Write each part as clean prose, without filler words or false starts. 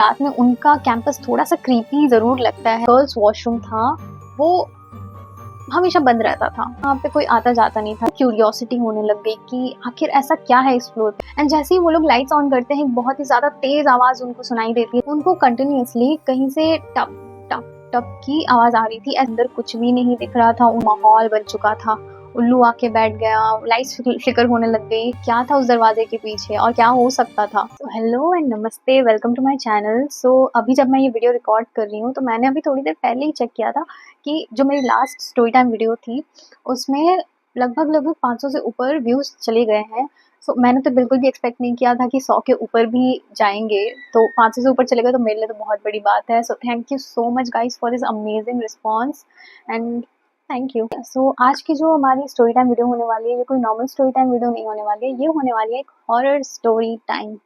रात में उनका कैंपस थोड़ा सा क्रीपी जरूर लगता है। गर्ल्स वॉशरूम था वो हमेशा बंद रहता था, वहाँ पे कोई आता जाता नहीं था। क्यूरियोसिटी होने लग गई कि आखिर ऐसा क्या है इस फ्लोर पे। एंड जैसे ही वो लोग लाइट्स ऑन करते हैं बहुत ही ज्यादा तेज आवाज उनको सुनाई देती है। उनको कंटिन्यूअसली कहीं से टप टप टप की आवाज आ रही थी। अंदर कुछ भी नहीं दिख रहा था, माहौल बन चुका था। उल्लू आके बैठ गया, लाइट्स फ्लिकर होने लग गई। क्या था उस दरवाजे के पीछे और क्या हो सकता था। तो हेलो एंड नमस्ते, वेलकम टू माय चैनल। सो अभी जब मैं ये वीडियो रिकॉर्ड कर रही हूँ तो मैंने अभी थोड़ी देर पहले ही चेक किया था कि जो मेरी लास्ट स्टोरी टाइम वीडियो थी उसमें लगभग 500 से ऊपर व्यूज चले गए हैं। सो मैंने तो बिल्कुल भी एक्सपेक्ट नहीं किया था कि 100 के ऊपर भी जाएंगे। तो 500 से ऊपर चले गए तो मेरे लिए तो बहुत बड़ी बात है। So thank you so much guys for this amazing response and thank you. So आज की जो हमारी स्टोरी टाइम वीडियो होने वाली है ये कोई नॉर्मल स्टोरी टाइम वीडियो नहीं होने वाली है, ये होने वाली है एक horror story time.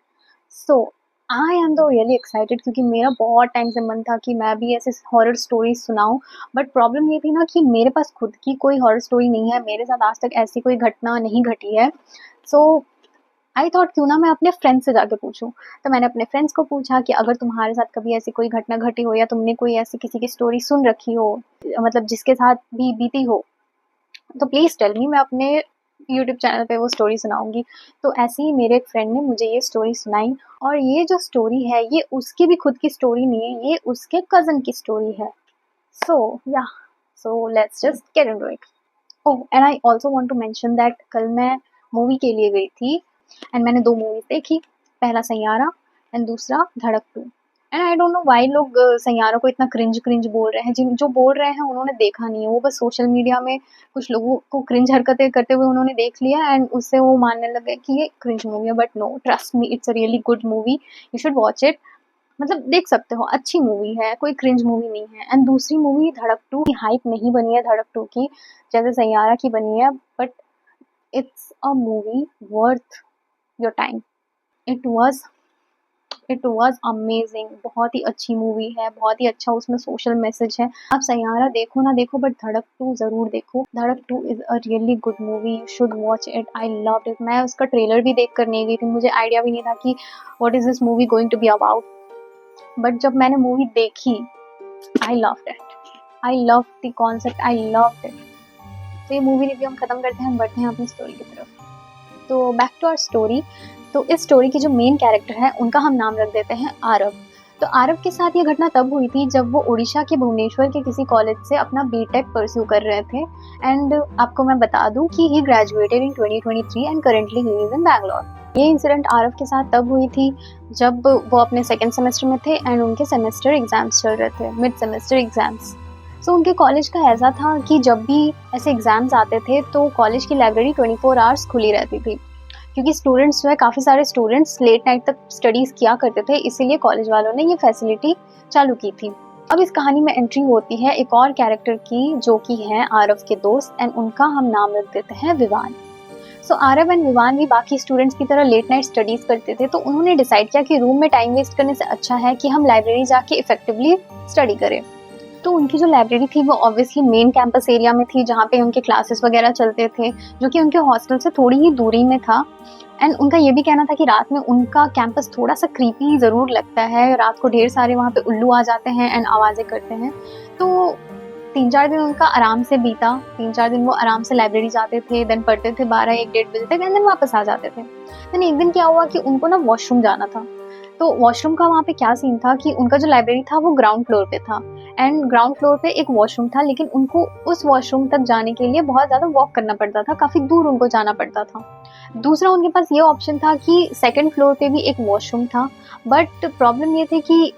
So I am तो रियली एक्साइटेड क्योंकि मेरा बहुत टाइम से मन था कि मैं भी ऐसे हॉरर स्टोरीज सुनाऊं। बट प्रॉब्लम ये थी ना कि मेरे पास खुद की कोई हॉरर स्टोरी नहीं है, मेरे साथ आज तक ऐसी कोई घटना नहीं घटी है। सो आई थॉट क्यों ना मैं अपने फ्रेंड्स से जाके पूछूं। तो मैंने अपने फ्रेंड्स को पूछा कि अगर तुम्हारे साथ कभी ऐसी कोई घटना घटी हो या तुमने कोई ऐसी किसी की स्टोरी सुन रखी हो, मतलब जिसके साथ भी बीती हो, तो प्लीज़ टेल मी, मैं अपने यूट्यूब चैनल पे वो स्टोरी सुनाऊंगी। तो ऐसे ही मेरे एक फ्रेंड ने मुझे ये स्टोरी सुनाई और ये जो स्टोरी है ये उसकी भी खुद की स्टोरी नहीं है, ये उसके कज़न की स्टोरी है। So yeah so let's just get into it. Oh and I also want to mention that कल मैं मूवी के लिए गई थी एंड मैंने 2 मूवीज देखी। पहला सैयारा एंड दूसरा धड़क 2। And I don't know why लोग सैयारा को इतना क्रिंज क्रिंज बोल रहे हैं। जिन जो बोल रहे हैं उन्होंने देखा नहीं है, वो बस सोशल मीडिया में कुछ लोगों को क्रिंज हरकतें करते हुए उन्होंने देख लिया एंड उससे वो मानने लग गए कि ये क्रिंज मूवी है। But no, trust me, it's a really good movie, you should watch it. मतलब देख सकते हो, अच्छी मूवी है, कोई क्रिंज मूवी नहीं है। एंड दूसरी मूवी धड़क 2 की हाइप नहीं बनी है धड़क 2 की जैसे सैयारा की बनी है, but it's a movie worth your time. It was amazing, बहुत ही अच्छी मूवी है, बहुत ही अच्छा उसमें सोशल मैसेज है। आप सैयारा देखो ना देखो बट धड़क 2 जरूर देखो। धड़क 2 is a really good movie, you should watch it. I loved it. मैं उसका ट्रेलर भी देख कर नहीं गई थी, मुझे आइडिया भी नहीं था कि what is this movie going to be about. But जब मैंने मूवी देखी I loved it, I love the concept, I loved it. तो ये मूवी रिव्यू हम खत्म करते हैं, हम बढ़ते हैं अपनी स्टोरी की तरफ। तो बैक टू आवर स्टोरी। तो इस स्टोरी की जो मेन कैरेक्टर है उनका हम नाम रख देते हैं आरव। तो आरव के साथ ये घटना तब हुई थी जब वो उड़ीसा के भुवनेश्वर के किसी कॉलेज से अपना बीटेक परस्यू कर रहे थे। एंड आपको मैं बता दूं कि he graduated in 2023 and currently he is in Bangalore. ये इंसिडेंट आरव के साथ तब हुई थी जब वो अपने सेकेंड सेमेस्टर में थे एंड उनके सेमेस्टर एग्जाम्स चल रहे थे, मिड सेमेस्टर एग्जाम्स। सो उनके कॉलेज का ऐसा था कि जब भी ऐसे एग्जाम्स आते थे तो कॉलेज की लाइब्रेरी 24 आवर्स खुली रहती थी, क्योंकि स्टूडेंट्स जो है काफ़ी सारे स्टूडेंट्स लेट नाइट तक स्टडीज़ किया करते थे, इसीलिए कॉलेज वालों ने ये फैसिलिटी चालू की थी। अब इस कहानी में एंट्री होती है एक और कैरेक्टर की जो कि है आरव के दोस्त एंड उनका हम नाम रख देते हैं विवान। सो आरव एंड विवान भी बाकी स्टूडेंट्स की तरह लेट नाइट स्टडीज़ करते थे, तो उन्होंने डिसाइड किया कि रूम में टाइम वेस्ट करने से अच्छा है कि हम लाइब्रेरी जाके इफेक्टिवली स्टडी करें। तो उनकी जो लाइब्रेरी थी वो ऑब्वियसली मेन कैंपस एरिया में थी जहाँ पे उनके क्लासेस वगैरह चलते थे, जो कि उनके हॉस्टल से थोड़ी ही दूरी में था। एंड उनका ये भी कहना था कि रात में उनका कैंपस थोड़ा सा क्रीपी ज़रूर लगता है, रात को ढेर सारे वहाँ पे उल्लू आ जाते हैं एंड आवाज़ें करते हैं। तो 3-4 दिन उनका आराम से बीता। 3-4 दिन वो आराम से लाइब्रेरी जाते थे, देन पढ़ते थे 12-1-1:30 बजे तक एंड देन वापस आ जाते थे। देन एक दिन क्या हुआ कि उनको ना वॉशरूम जाना था। तो वॉशरूम का वहाँ पे क्या सीन था कि उनका जो लाइब्रेरी था वो ग्राउंड फ्लोर पे था एंड ग्राउंड फ्लोर पे एक वॉशरूम था, लेकिन उनको उस वॉशरूम तक जाने के लिए बहुत ज़्यादा वॉक करना पड़ता था, काफ़ी दूर उनको जाना पड़ता था। दूसरा उनके पास ये ऑप्शन था कि सेकंड फ्लोर पे भी एक वॉशरूम था, बट प्रॉब्लम ये थी कि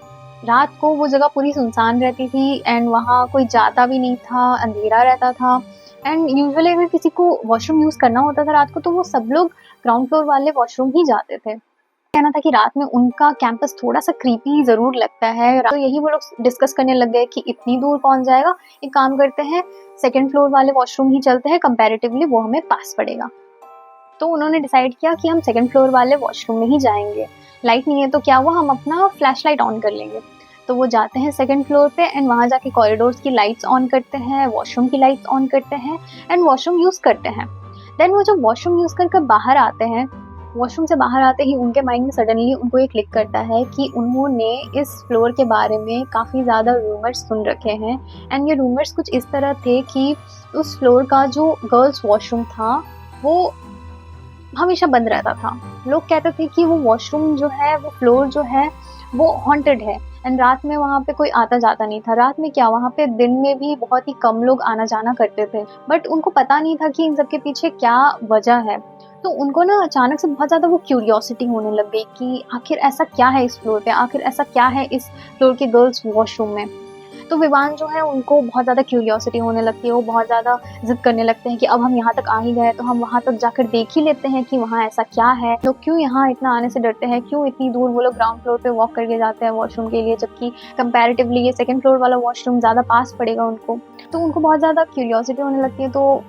रात को वो जगह पूरी सुनसान रहती थी एंड वहाँ कोई जाता भी नहीं था, अंधेरा रहता था। एंड यूजुअली अगर किसी को वॉशरूम यूज़ करना होता था रात को तो वो सब लोग ग्राउंड फ्लोर वाले वॉशरूम ही जाते थे। कहना था कि रात में उनका कैंपस थोड़ा सा क्रीपी ज़रूर लगता है। तो यही वो लोग डिस्कस करने लग गए कि इतनी दूर कौन जाएगा, एक काम करते हैं सेकंड फ्लोर वाले वॉशरूम ही चलते हैं, कंपैरेटिवली वो हमें पास पड़ेगा। तो उन्होंने डिसाइड किया कि हम सेकंड फ्लोर वाले वॉशरूम में ही जाएंगे। लाइट नहीं है तो क्या हुआ, हम अपना फ्लैश लाइट ऑन कर लेंगे। तो वो जाते हैं सेकंड फ्लोर पे एंड वहाँ जाके कॉरिडोर्स की लाइट्स ऑन करते हैं, वॉशरूम की लाइट्स ऑन करते हैं एंड वॉशरूम यूज़ करते हैं। देन वो जब वॉशरूम यूज़ कर बाहर आते हैं वॉशरूम से बाहर आते ही उनके माइंड में सडनली उनको ये क्लिक करता है कि उन्होंने इस फ्लोर के बारे में काफ़ी ज़्यादा रूमर्स सुन रखे हैं। एंड ये रूमर्स कुछ इस तरह थे कि उस फ्लोर का जो गर्ल्स वॉशरूम था वो हमेशा बंद रहता था। लोग कहते थे कि वो वॉशरूम जो है, वो फ्लोर जो है वो हॉन्टेड है। एंड रात में वहाँ पे कोई आता जाता नहीं था। रात में क्या, वहाँ पे दिन में भी बहुत ही कम लोग आना जाना करते थे। बट उनको पता नहीं था कि इन सब के पीछे क्या वजह है। तो उनको ना अचानक से बहुत ज़्यादा वो क्यूरियोसिटी होने लग गई कि आखिर ऐसा क्या है इस फ्लोर पे, आखिर ऐसा क्या है इस फ्लोर के गर्ल्स वॉशरूम में। तो विवान जो है उनको बहुत ज़्यादा क्यूरियोसिटी होने लगती है। वो बहुत ज़्यादा ज़िद करने लगते हैं कि अब हम यहाँ तक आ ही गए तो हम वहाँ तक जाकर देख ही लेते हैं कि वहाँ ऐसा क्या है। लोग क्यों यहाँ इतना आने से डरते हैं, क्यों इतनी दूर वो लोग ग्राउंड फ्लोर पे वॉक करके जाते हैं वॉशरूम के लिए, जबकि कंपैरेटिवली ये सेकंड फ्लोर वाला वॉशरूम ज़्यादा पास पड़ेगा उनको। तो उनको बहुत ज़्यादा क्यूरियोसिटी होने लगती है। तो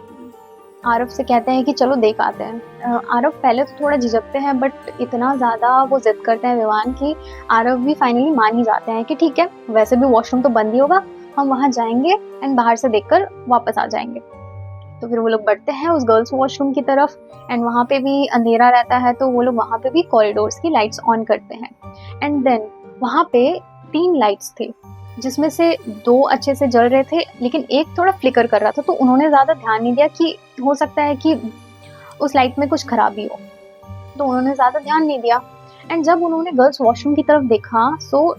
आरव से कहते हैं कि चलो देख आते हैं। आरव पहले तो थोड़ा झिझकते हैं, बट इतना ज़्यादा वो ज़िद करते हैं विवान की आरव भी फाइनली मान ही जाते हैं कि ठीक है, वैसे भी वॉशरूम तो बंद ही होगा, हम वहाँ जाएंगे एंड बाहर से देखकर वापस आ जाएंगे। तो फिर वो लोग बढ़ते हैं उस गर्ल्स वॉशरूम की तरफ। एंड वहाँ पे भी अंधेरा रहता है, तो वो लोग वहाँ पे भी कॉरिडोर्स की लाइट्स ऑन करते हैं। एंड देन वहाँ पे 3 लाइट्स थे, जिसमें से 2 अच्छे से जल रहे थे, लेकिन एक थोड़ा फ्लिकर कर रहा था। तो उन्होंने ज़्यादा ध्यान नहीं दिया कि हो सकता है कि उस लाइट में कुछ खराबी हो, तो उन्होंने ज़्यादा ध्यान नहीं दिया। एंड जब उन्होंने गर्ल्स वॉशरूम की तरफ देखा, सो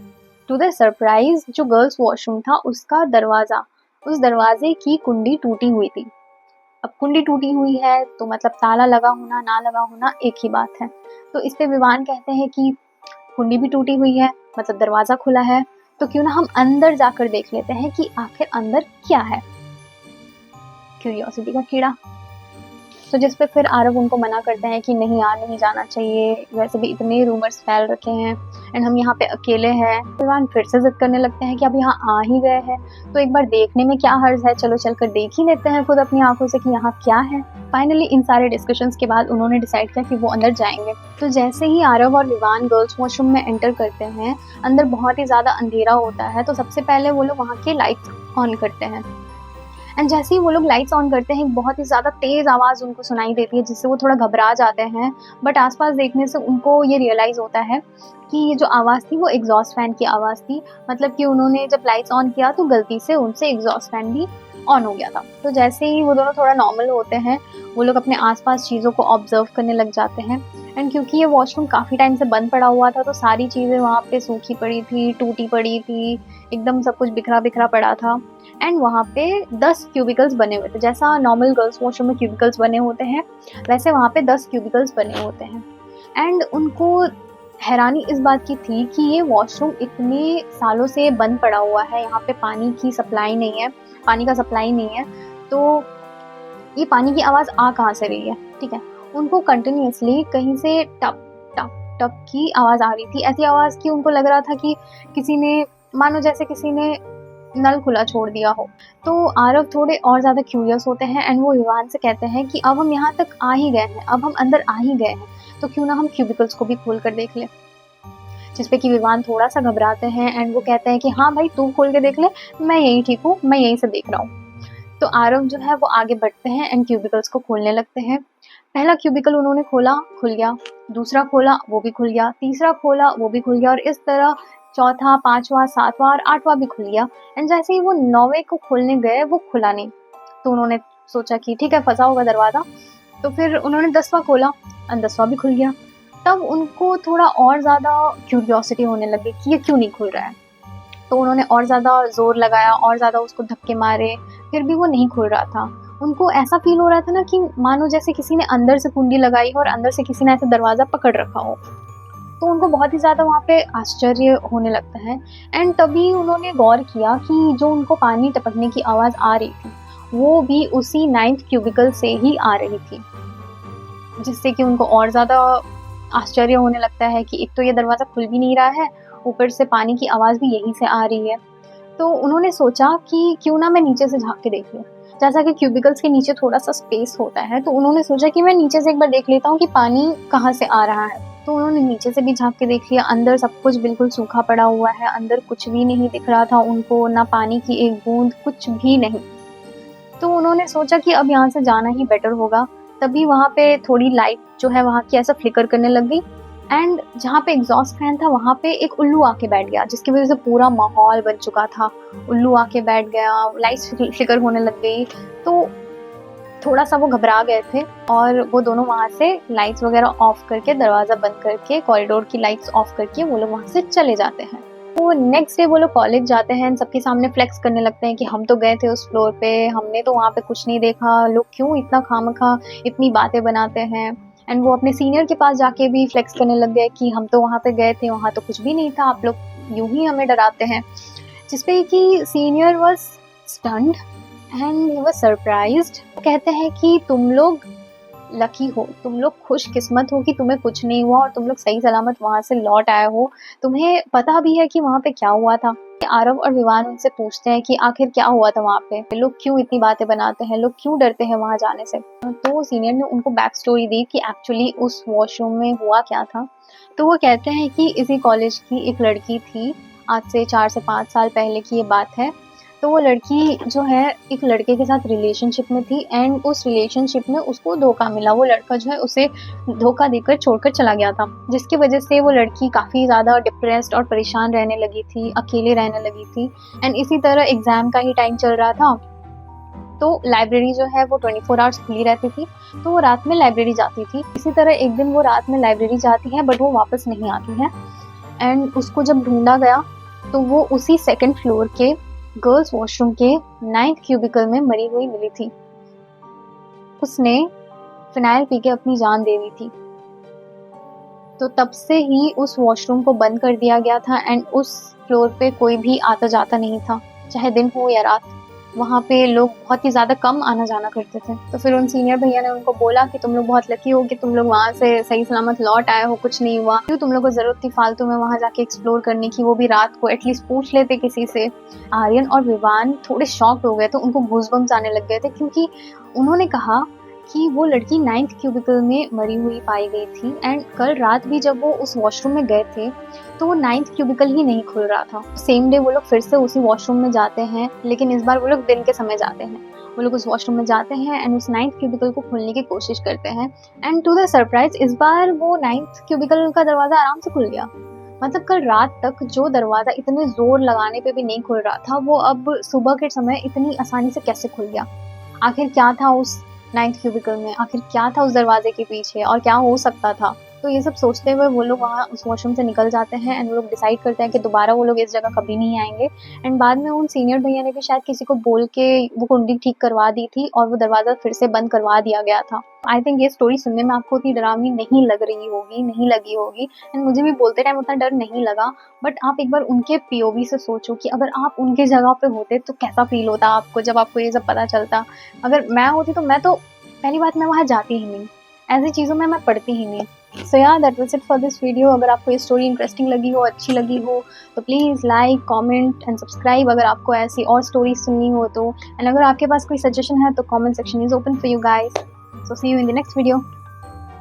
टू द सरप्राइज जो गर्ल्स वॉशरूम था उसका दरवाज़ा, उस दरवाजे की कुंडी टूटी हुई थी। अब कुंडी टूटी हुई है तो मतलब ताला लगा होना ना लगा होना एक ही बात है। तो इस पे विवान कहते हैं कि कुंडी भी टूटी हुई है, मतलब दरवाज़ा खुला है, तो क्यों ना हम अंदर जाकर देख लेते हैं कि आखिर अंदर क्या है। क्यूरियोसिटी का कीड़ा। तो जिस पे फिर आरव उनको मना करते हैं कि नहीं यार, नहीं जाना चाहिए, वैसे भी इतने रूमर्स फैल रखे हैं एंड हम यहाँ पे अकेले हैं। विवान फिर से जिद करने लगते हैं कि अब यहाँ आ ही गए हैं तो एक बार देखने में क्या हर्ज है, चलो चलकर देख ही लेते हैं खुद अपनी आंखों से कि यहाँ क्या है। फाइनली इन सारे डिस्कशंस के बाद उन्होंने डिसाइड किया कि वो अंदर जाएंगे। तो जैसे ही आरव और विवान गर्ल्स वॉशरूम में एंटर करते हैं, अंदर बहुत ही ज़्यादा अंधेरा होता है। तो सबसे पहले वो लोग वहाँ के लाइट्स ऑन करते हैं। एंड जैसे ही वो लोग लाइट्स ऑन करते हैं, बहुत ही ज़्यादा तेज़ आवाज़ उनको सुनाई देती है, जिससे वो थोड़ा घबरा जाते हैं। बट आसपास देखने से उनको ये रियलाइज़ होता है कि ये जो आवाज़ थी वो एग्जॉस्ट फैन की आवाज़ थी। मतलब कि उन्होंने जब लाइट्स ऑन किया तो गलती से उनसे एग्जॉस्ट फैन भी ऑन हो गया था। तो जैसे ही वो दोनों थोड़ा नॉर्मल होते हैं, वो लोग अपने आसपास चीज़ों को ऑब्जर्व करने लग जाते हैं। एंड क्योंकि ये वॉशरूम काफ़ी टाइम से बंद पड़ा हुआ था, तो सारी चीज़ें वहाँ पे सूखी पड़ी थी, टूटी पड़ी थी, एकदम सब कुछ बिखरा बिखरा पड़ा था। एंड वहाँ पे 10 क्यूबिकल्स बने हुए थे। जैसा नॉर्मल गर्ल्स वॉशरूम में क्यूबिकल्स बने होते हैं, वैसे वहाँ पे 10 क्यूबिकल्स बने होते हैं। एंड उनको हैरानी इस बात की थी कि ये वॉशरूम इतने सालों से बंद पड़ा हुआ है, यहाँ पे पानी की सप्लाई नहीं है, पानी का सप्लाई नहीं है, तो ये पानी की आवाज़ आ कहाँ से रही है। ठीक है, उनको कंटिन्यूसली कहीं से टप टप टप की आवाज़ आ रही थी। ऐसी आवाज़ की उनको लग रहा था कि किसी ने, मानो जैसे किसी ने नल खुला छोड़ दिया हो। तो आरव थोड़े और ज़्यादा क्यूरियस होते हैं एंड वो विवान से कहते हैं कि अब हम यहाँ तक आ ही गए हैं, अब हम अंदर आ ही गए हैं, तो क्यों ना हम क्यूबिकल्स को भी खोल कर देख लें। जिस पे कि विवान थोड़ा सा घबराते हैं एंड वो कहते हैं कि हाँ भाई, तू खोल के देख ले, मैं यहीं ठीक हूँ, मैं यहीं से देख रहा हूँ। तो आरव जो है वो आगे बढ़ते हैं एंड क्यूबिकल्स को खोलने लगते हैं। पहला क्यूबिकल उन्होंने खोला, खुल गया। दूसरा खोला, वो भी खुल गया। तीसरा खोला, वो भी खुल गया। और इस तरह चौथा, पांचवा, सातवां और आठवां भी खुल गया। एंड जैसे ही वो 9वें को खोलने गए, वो खुला नहीं। तो उन्होंने सोचा कि ठीक है, फंसा होगा दरवाज़ा। तो फिर उन्होंने 10वां खोला और 10वां भी खुल गया। तब उनको थोड़ा और ज़्यादा क्यूरियोसिटी होने लगी कि ये क्यों नहीं खुल रहा है। तो उन्होंने और ज़्यादा ज़ोर लगाया, और ज़्यादा उसको धक्के मारे, फिर भी वो नहीं खुल रहा था। उनको ऐसा फील हो रहा था ना कि मानो जैसे किसी ने अंदर से कुंडी लगाई हो और अंदर से किसी ने ऐसे दरवाज़ा पकड़ रखा हो। तो उनको बहुत ही ज़्यादा वहाँ पे आश्चर्य होने लगता है। एंड तभी उन्होंने गौर किया कि जो उनको पानी टपकने की आवाज़ आ रही थी, वो भी उसी 9th क्यूबिकल से ही आ रही थी, जिससे कि उनको और ज़्यादा आश्चर्य होने लगता है कि एक तो ये दरवाज़ा खुल भी नहीं रहा है, ऊपर से पानी की आवाज़ भी यहीं से आ रही है। तो उन्होंने सोचा कि क्यों ना मैं नीचे से झाँक के देख लूँ। जैसा कि क्यूबिकल्स के नीचे थोड़ा-सा स्पेस होता है, तो उन्होंने सोचा कि मैं नीचे से एक बार देख लेता हूँ कि पानी कहाँ से आ रहा है। तो उन्होंने नीचे से भी झाँक के देख लिया, अंदर सब कुछ बिल्कुल सूखा पड़ा हुआ है, अंदर कुछ भी नहीं दिख रहा था उनको, ना पानी की एक बूँद, कुछ भी नहीं। तो उन्होंने सोचा कि अब यहाँ से जाना ही बेटर होगा। तभी वहाँ पे थोड़ी लाइट जो है वहाँ की ऐसा फ्लिकर करने लग गई, एंड जहाँ पे एग्जॉस्ट फैन था वहाँ पे एक उल्लू आके बैठ गया, जिसकी वजह से पूरा माहौल बन चुका था। उल्लू आके बैठ गया, लाइट्स फ्लिकर होने लग गई, तो थोड़ा सा वो घबरा गए थे और वो दोनों वहाँ से लाइट्स वगैरह ऑफ करके, दरवाज़ा बंद करके, कॉरिडोर की लाइट्स ऑफ करके वो लोग वहाँ से चले जाते हैं। तो नेक्स्ट डे वो लोग कॉलेज जाते हैं, सबके सामने फ्लेक्स करने लगते हैं कि हम तो गए थे उस फ्लोर पे, हमने तो वहाँ पे कुछ नहीं देखा, लोग क्यों इतना खामखा इतनी बातें बनाते हैं। एंड वो अपने सीनियर के पास जाके भी फ्लेक्स करने लग गए कि हम तो वहाँ पे गए थे, वहाँ तो कुछ भी नहीं था, आप लोग यूं ही हमें डराते हैं। जिसपे कि senior was stunned and he was surprised. कहते हैं कि तुम लोग लकी हो, तुम लोग खुशकिस्मत हो कि तुम्हें कुछ नहीं हुआ और तुम लोग सही सलामत वहाँ से लौट आए हो, तुम्हें पता भी है कि वहाँ पे क्या हुआ था। आरव और विवान उनसे पूछते हैं कि आखिर क्या हुआ था वहाँ पे, लोग क्यों इतनी बातें बनाते हैं, लोग क्यों डरते हैं वहाँ जाने से। तो सीनियर ने उनको बैक स्टोरी दी कि एक्चुअली उस वॉशरूम में हुआ क्या था। तो वो कहते हैं कि इसी कॉलेज की एक लड़की थी, आज से 4 से 5 साल पहले की ये बात है। तो वो लड़की जो है एक लड़के के साथ रिलेशनशिप में थी, एंड उस रिलेशनशिप में उसको धोखा मिला, वो लड़का जो है उसे धोखा देकर छोड़कर चला गया था, जिसकी वजह से वो लड़की काफ़ी ज़्यादा डिप्रेस्ड और परेशान रहने लगी थी, अकेले रहने लगी थी। एंड इसी तरह एग्ज़ाम का ही टाइम चल रहा था, तो लाइब्रेरी जो है वो 24 आवर्स खुली रहती थी, तो वो रात में लाइब्रेरी जाती थी। इसी तरह एक दिन वो रात में लाइब्रेरी जाती है बट वो वापस नहीं आती है, एंड उसको जब ढूंढा गया तो वो उसी सेकंड फ्लोर के गर्ल्स वॉशरूम के 9th क्यूबिकल में मरी हुई मिली थी। उसने फिनाइल पी के अपनी जान दे दी थी। तो तब से ही उस वॉशरूम को बंद कर दिया गया था, एंड उस फ्लोर पे कोई भी आता जाता नहीं था, चाहे दिन हो या रात। वहाँ पे लोग बहुत ही ज़्यादा कम आना जाना करते थे। तो फिर उन सीनियर भैया ने उनको बोला कि तुम लोग बहुत लकी हो कि तुम लोग वहाँ से सही सलामत लौट आए हो, कुछ नहीं हुआ, क्यों तुम लोग को ज़रूरत थी फालतू में वहाँ जाके एक्सप्लोर करने की, वो भी रात को, एटलीस्ट पूछ लेते किसी से। आर्यन और विवान थोड़े शॉक्ड हो गए थे, उनको गूज़बम्स आने लग गए थे, क्योंकि उन्होंने कहा कि वो लड़की 9th क्यूबिकल में मरी हुई पाई गई थी, एंड कल रात भी जब वो उस वॉशरूम में गए थे तो वो 9th क्यूबिकल ही नहीं खुल रहा था। सेम डे वो लोग फिर से उसी वॉशरूम में जाते हैं, लेकिन इस बार वो लोग दिन के समय जाते हैं। वो लोग उस वॉशरूम में जाते हैं एंड उस 9th क्यूबिकल को खोलने की कोशिश करते हैं, एंड टू द सरप्राइज इस बार वो 9th क्यूबिकल का दरवाज़ा आराम से खुल गया। मतलब कल रात तक जो दरवाज़ा इतने ज़ोर लगाने पे भी नहीं खुल रहा था, वो अब सुबह के समय इतनी आसानी से कैसे खुल गया। आखिर क्या था उस 9th क्यूबिकल में, आखिर क्या था उस दरवाजे के पीछे, और क्या हो सकता था। तो ये सब सोचते हुए वो लोग वहाँ उस वॉशरूम से निकल जाते हैं, एंड वो लोग डिसाइड करते हैं कि दोबारा वो लोग इस जगह कभी नहीं आएंगे। एंड बाद में उन सीनियर भैया ने भी शायद किसी को बोल के वो कुंडी ठीक करवा दी थी और वो दरवाज़ा फिर से बंद करवा दिया गया था। आई थिंक ये स्टोरी सुनने में आपको उतनी डरावनी नहीं लग रही होगी, नहीं लगी होगी, एंड मुझे भी बोलते टाइम उतना डर नहीं लगा। बट आप एक बार उनके पीओवी से सोचो कि अगर आप उनके जगह पे होते तो कैसा फील होता आपको जब आपको ये सब पता चलता। अगर मैं होती तो मैं तो पहली बात मैं वहाँ जाती ही नहीं, ऐसी चीज़ों में मैं पढ़ती ही नहीं। सो या that was it for this video. अगर आपको ये स्टोरी इंटरेस्टिंग लगी हो, अच्छी लगी हो, तो please like, comment and subscribe अगर आपको ऐसी और स्टोरीज सुननी हो तो। एंड अगर आपके पास कोई सजेशन है तो comment section is open for you guys. So see you in the next video.